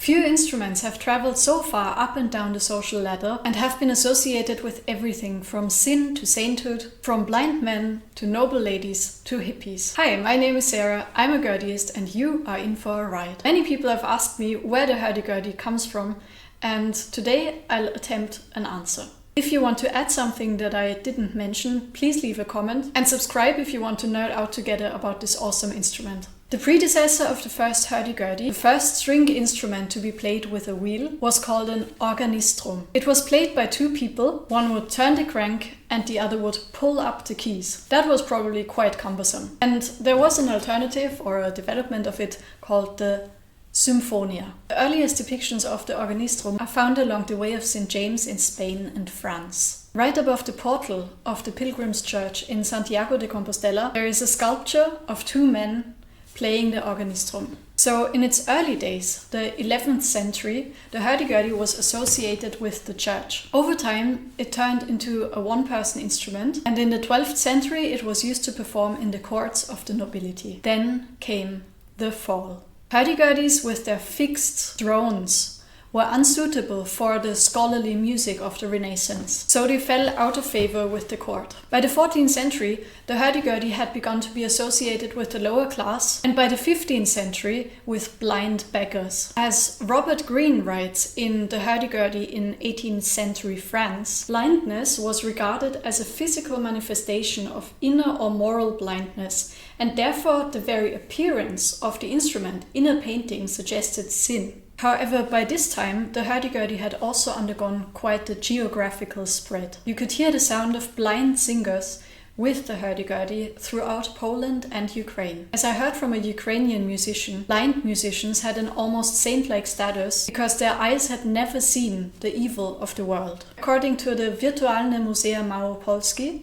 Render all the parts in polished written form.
Few instruments have traveled so far up and down the social ladder and have been associated with everything from sin to sainthood, from blind men to noble ladies to hippies. Hi, my name is Sarah, I'm a Gurdyist and you are in for a ride. Many people have asked me where the Hurdy-Gurdy comes from, and today I'll attempt an answer. If you want to add something that I didn't mention, please leave a comment and subscribe if you want to nerd out together about this awesome instrument. The predecessor of the first Hurdy-Gurdy, the first string instrument to be played with a wheel, was called an organistrum. It was played by two people, one would turn the crank and the other would pull up the keys. That was probably quite cumbersome. And there was an alternative or a development of it called the Symphonia. The earliest depictions of the organistrum are found along the Way of St. James in Spain and France. Right above the portal of the Pilgrim's Church in Santiago de Compostela, there is a sculpture of two men playing the organistrum. So in its early days, the 11th century, the Hurdy-Gurdy was associated with the church. Over time, it turned into a one-person instrument, and in the 12th century it was used to perform in the courts of the nobility. Then came the fall. Hurdy-Gurdys with their fixed drones were unsuitable for the scholarly music of the Renaissance, so they fell out of favor with the court. By the 14th century, the Hurdy-Gurdy had begun to be associated with the lower class, and by the 15th century with blind beggars. As Robert Greene writes in the Hurdy-Gurdy in 18th-century France, blindness was regarded as a physical manifestation of inner or moral blindness, and therefore the very appearance of the instrument in a painting suggested sin. However, by this time, the Hurdy-Gurdy had also undergone quite the geographical spread. You could hear the sound of blind singers with the Hurdy-Gurdy throughout Poland and Ukraine. As I heard from a Ukrainian musician, blind musicians had an almost saint-like status because their eyes had never seen the evil of the world. According to the Wirtualne Muzea Małopolskie,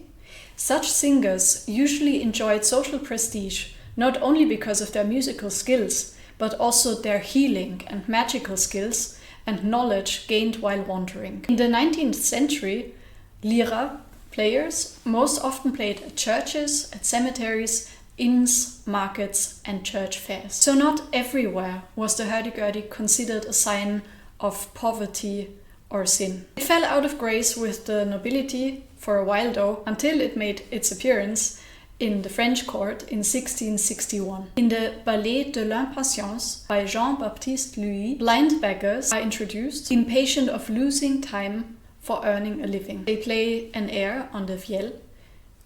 such singers usually enjoyed social prestige not only because of their musical skills, but also their healing and magical skills and knowledge gained while wandering. In the 19th century, lira players most often played at churches, at cemeteries, inns, markets and church fairs. So not everywhere was the Hurdy-Gurdy considered a sign of poverty or sin. It fell out of grace with the nobility for a while though, until it made its appearance in the French court in 1661. In the Ballet de l'Impatience by Jean-Baptiste Louis, blind beggars are introduced, impatient of losing time for earning a living. They play an air on the vielle,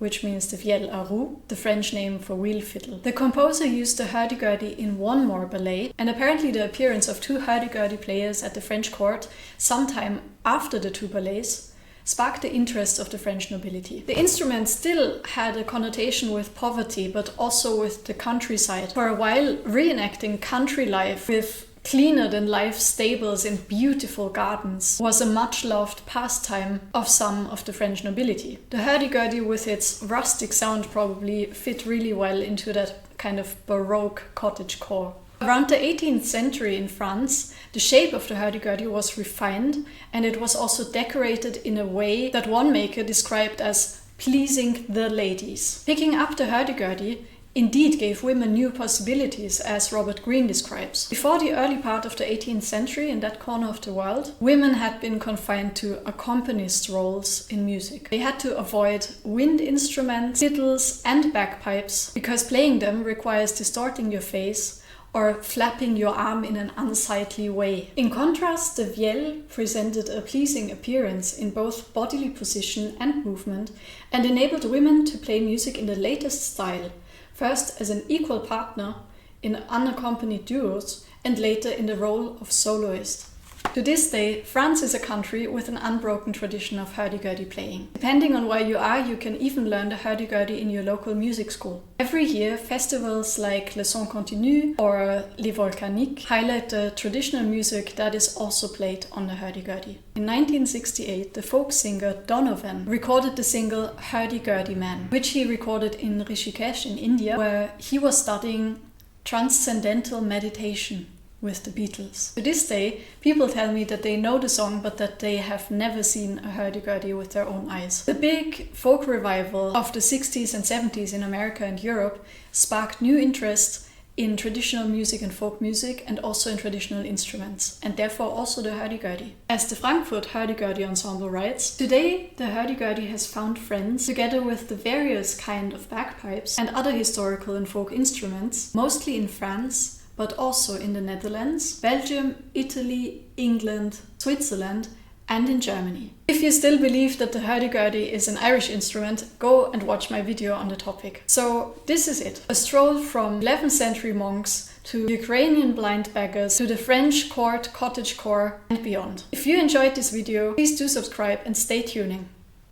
which means the vielle à roue, the French name for wheel fiddle. The composer used the Hurdy-Gurdy in one more ballet, and apparently the appearance of two Hurdy-Gurdy players at the French court sometime after the two ballets sparked the interest of the French nobility. The instrument still had a connotation with poverty, but also with the countryside. For a while, reenacting country life with cleaner-than-life stables and beautiful gardens was a much-loved pastime of some of the French nobility. The Hurdy-Gurdy with its rustic sound probably fit really well into that kind of Baroque cottagecore. Around the 18th century in France, the shape of the Hurdy-Gurdy was refined, and it was also decorated in a way that one maker described as pleasing the ladies. Picking up the Hurdy-Gurdy indeed gave women new possibilities, as Robert Greene describes. Before the early part of the 18th century in that corner of the world, women had been confined to accompanist roles in music. They had to avoid wind instruments, fiddles and bagpipes, because playing them requires distorting your face or flapping your arm in an unsightly way. In contrast, the vielle presented a pleasing appearance in both bodily position and movement and enabled women to play music in the latest style, first as an equal partner in unaccompanied duos and later in the role of soloist. To this day, France is a country with an unbroken tradition of Hurdy-Gurdy playing. Depending on where you are, you can even learn the Hurdy-Gurdy in your local music school. Every year, festivals like Le Son Continu or Les Volcaniques highlight the traditional music that is also played on the Hurdy-Gurdy. In 1968, the folk singer Donovan recorded the single Hurdy-Gurdy Man, which he recorded in Rishikesh in India, where he was studying transcendental meditation with the Beatles. To this day, people tell me that they know the song but that they have never seen a Hurdy-Gurdy with their own eyes. The big folk revival of the 60s and 70s in America and Europe sparked new interest in traditional music and folk music, and also in traditional instruments, and therefore also the Hurdy-Gurdy. As the Frankfurt Hurdy-Gurdy ensemble writes, today the Hurdy-Gurdy has found friends together with the various kind of bagpipes and other historical and folk instruments, mostly in France, but also in the Netherlands, Belgium, Italy, England, Switzerland, and in Germany. If you still believe that the Hurdy-Gurdy is an Irish instrument, go and watch my video on the topic. So this is it. A stroll from 11th century monks to Ukrainian blind beggars to the French court cottagecore and beyond. If you enjoyed this video, please do subscribe and stay tuning.